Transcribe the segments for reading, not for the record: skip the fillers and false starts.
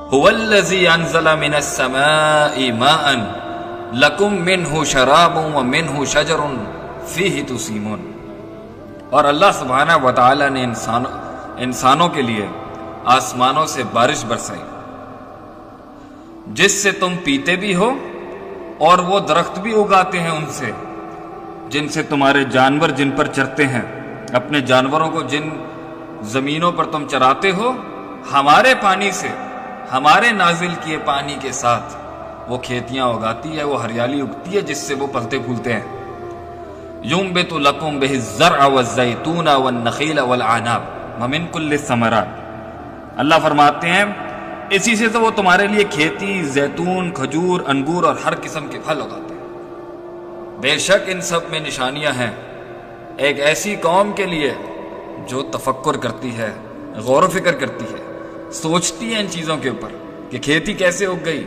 هو الذی انزل من السماء ماء لکم منہ شراب ومنہ شجر فیہ تسیمون. اور اللہ سبحانہ و تعالی نے انسانوں کے لیے آسمانوں سے بارش برسائی جس سے تم پیتے بھی ہو، اور وہ درخت بھی اگاتے ہیں ان سے جن سے تمہارے جانور جن پر چرتے ہیں. اپنے جانوروں کو جن زمینوں پر تم چراتے ہو، ہمارے پانی سے، ہمارے نازل کیے پانی کے ساتھ وہ کھیتیاں اگاتی ہے، وہ ہریالی اگتی ہے جس سے وہ پلتے پھولتے ہیں. ينبت لكم به الزرع والزيتون والنخيل والعناب ومن كل الثمرات. اللہ فرماتے ہیں اسی سے تو وہ تمہارے لیے کھیتی، زیتون، کھجور، انگور اور ہر قسم کے پھل اگاتے ہیں. بے شک ان سب میں نشانیاں ہیں ایک ایسی قوم کے لیے جو تفکر کرتی ہے، غور و فکر کرتی ہے، سوچتی ہے ان چیزوں کے اوپر کہ کھیتی کیسے اگ گئی،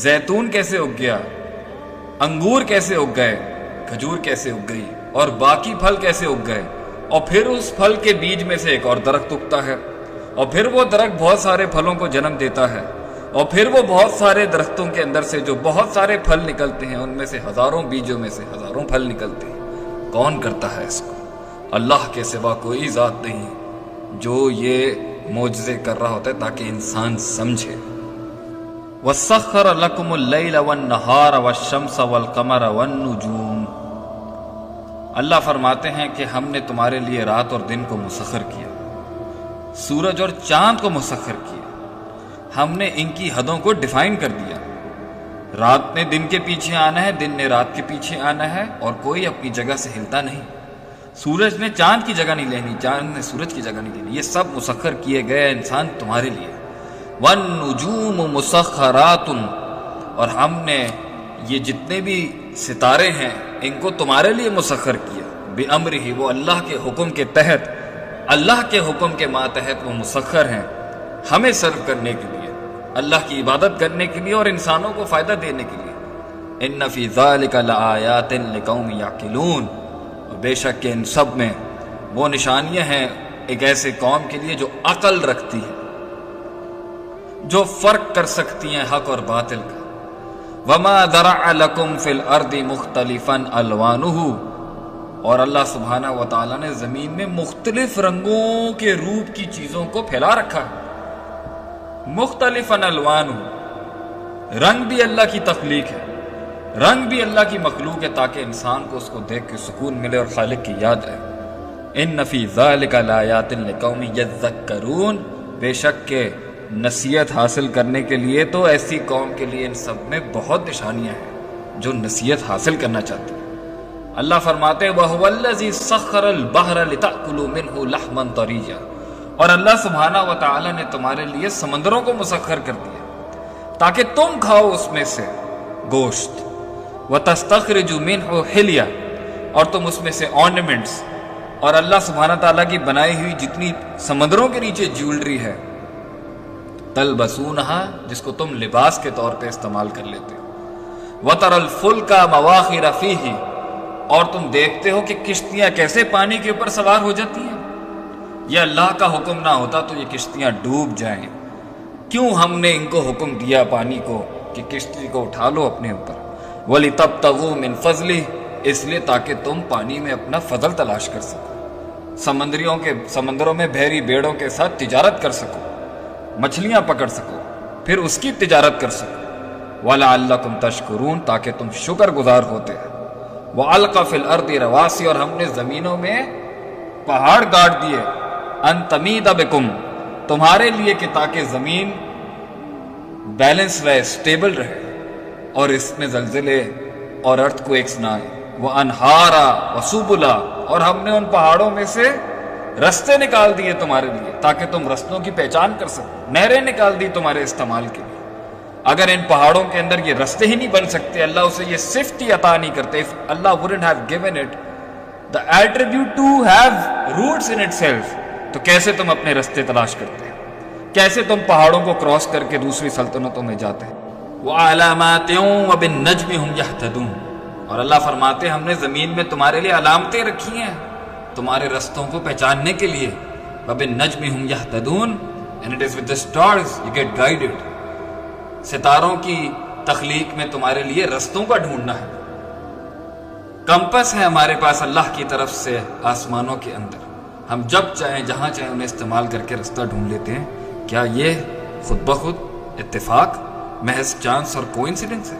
زیتون کیسے اگ گیا، انگور کیسے اگ گئے، کھجور کیسے اگ گئی، اور باقی پھل کیسے اگ گئے. اور پھر اس پھل کے بیج میں سے ایک اور درخت اگتا ہے، اور پھر وہ درخت بہت سارے پھلوں کو جنم دیتا ہے، اور پھر وہ بہت سارے درختوں کے اندر سے جو بہت سارے پھل نکلتے ہیں، ان میں سے ہزاروں بیجوں میں سے ہزاروں پھل نکلتے ہیں. کون کرتا ہے اس کو؟ اللہ کے سوا کوئی ذات نہیں جو یہ معجزے کر رہا ہوتا ہے تاکہ انسان سمجھے. وَسَخَّرَ لَكُمُ اللَّيْلَ وَالنَّهَارَ وَالشَّمْسَ وَالْقَمَرَ وَالنُّجُومَ. اللہ فرماتے ہیں کہ ہم نے تمہارے لیے رات اور دن کو مسخر کیا، سورج اور چاند کو مسخر کیا. ہم نے ان کی حدوں کو ڈیفائن کر دیا. رات نے دن کے پیچھے آنا ہے، دن نے رات کے پیچھے آنا ہے، اور کوئی اپنی جگہ سے ہلتا نہیں. سورج نے چاند کی جگہ نہیں لینی، چاند نے سورج کی جگہ نہیں لینی. یہ سب مسخر کیے گئے انسان تمہارے لیے. وَالنُّجُومُ مُسَخَّرَاتٌ. اور ہم نے یہ جتنے بھی ستارے ہیں ان کو تمہارے لیے مسخر کیا. بِأَمْرِهِ. وہ اللہ کے حکم کے تحت، اللہ کے حکم کے ماتحت وہ مسخر ہیں ہمیں سرو کرنے کے لیے، اللہ کی عبادت کرنے کے لیے اور انسانوں کو فائدہ دینے کے لیے. ان فی ذلک لآیات لقوم یعقلون. اور بے شک کہ ان سب میں وہ نشانیاں ہیں ایک ایسے قوم کے لیے جو عقل رکھتی ہے، جو فرق کر سکتی ہیں حق اور باطل کا. وما ذرع لکم فی الارض مختلفا الوانہ. اور اللہ سبحانہ و تعالیٰ نے زمین میں مختلف رنگوں کے روپ کی چیزوں کو پھیلا رکھا ہے. مختلفاً الوان. رنگ بھی اللہ کی تخلیق ہے، رنگ بھی اللہ کی مخلوق ہے تاکہ انسان کو اس کو دیکھ کے سکون ملے اور خالق کی یاد آئے. ان فی ذلک لآیات لقوم یذکرون. بے شک کہ نصیحت حاصل کرنے کے لیے تو ایسی قوم کے لیے ان سب میں بہت نشانیاں ہیں جو نصیحت حاصل کرنا چاہتی ہیں. اللہ فرماتے وَهُوَ الَّذِي سَخَّرَ الْبَحْرَ لِتَأْكُلُوا مِنْهُ لَحْمًا طَرِيًّا. اور اللہ سبحانہ و تعالی نے تمہارے لیے سمندروں کو مسخر کر دیا تاکہ تم کھاؤ اس میں سے گوشت. وَتَسْتَخْرِجُ مِنْهُ حِلْيًا. اور تم اس میں سے آرنیمنٹس اور اللہ سبحانہ تعالیٰ کی بنائی ہوئی جتنی سمندروں کے نیچے جیولری ہے، تلبسونها، جس کو تم لباس کے طور پہ استعمال کر لیتے ہو. وَتَرَى الْفُلْكَ مَوَاخِرَ فِيهِ. اور تم دیکھتے ہو کہ کشتیاں کیسے پانی کے اوپر سوار ہو جاتی ہیں. یہ اللہ کا حکم نہ ہوتا تو یہ کشتیاں ڈوب جائیں. کیوں ہم نے ان کو حکم دیا پانی کو کہ کشتی کو اٹھا لو اپنے اوپر. وَلِتَبْتَغُوا مِنْ فَضْلِهِ. اس لیے تاکہ تم پانی میں اپنا فضل تلاش کر سکو، سمندروں میں بحری بیڑوں کے ساتھ تجارت کر سکو، مچھلیاں پکڑ سکو، پھر اس کی تجارت کر سکو. وَلَعَلَّكُمْ تَشْكُرُونَ. تاکہ تم شکر گزار ہوتے ہیں. وَأَلْقَى فِي الْأَرْضِ رَوَاسِيَ. اور ہم نے زمینوں میں پہاڑ گاڑ دیے. ان تمید بکم. تمہارے لیے کہ تاکہ زمین بیلنس رہے، سٹیبل رہے، اور اس میں زلزلے اور ارتھ کو ایک نہ آئے. وہ انہارا وسبلا. اور ہم نے ان پہاڑوں میں سے رستے نکال دیے تمہارے لیے تاکہ تم رستوں کی پہچان کر سکو. نہریں نکال دی تمہارے استعمال کے لیے. اگر ان پہاڑوں کے اندر یہ رستے ہی نہیں بن سکتے، اللہ اسے یہ صفت ہی عطا نہیں کرتے. اللہ wouldn't have given it the attribute to have roots in itself. تو کیسے تم اپنے رستے تلاش کرتے ہیں؟ کیسے تم پہاڑوں کو کراس کر کے دوسری سلطنتوں میں جاتے ہیں؟ وَعَلَامَاتٍ وَبِالنَّجْمِ هُمْ يَهْتَدُونَ. اور اللہ فرماتے ہم نے زمین میں تمہارے لیے علامتیں رکھی ہیں تمہارے رستوں کو پہچاننے کے لیے. وَبِالنَّجْمِ هُمْ يَهْتَدُونَ. And it is with the stars you get guided. ستاروں کی تخلیق میں تمہارے لیے رستوں کا ڈھونڈنا ہے. کمپس ہے ہمارے پاس اللہ کی طرف سے آسمانوں کے اندر. ہم جب چاہیں جہاں چاہیں انہیں استعمال کر کے رستہ ڈھونڈ لیتے ہیں. کیا یہ خود بخود اتفاق، محض چانس اور کوئنسیڈنس ہے؟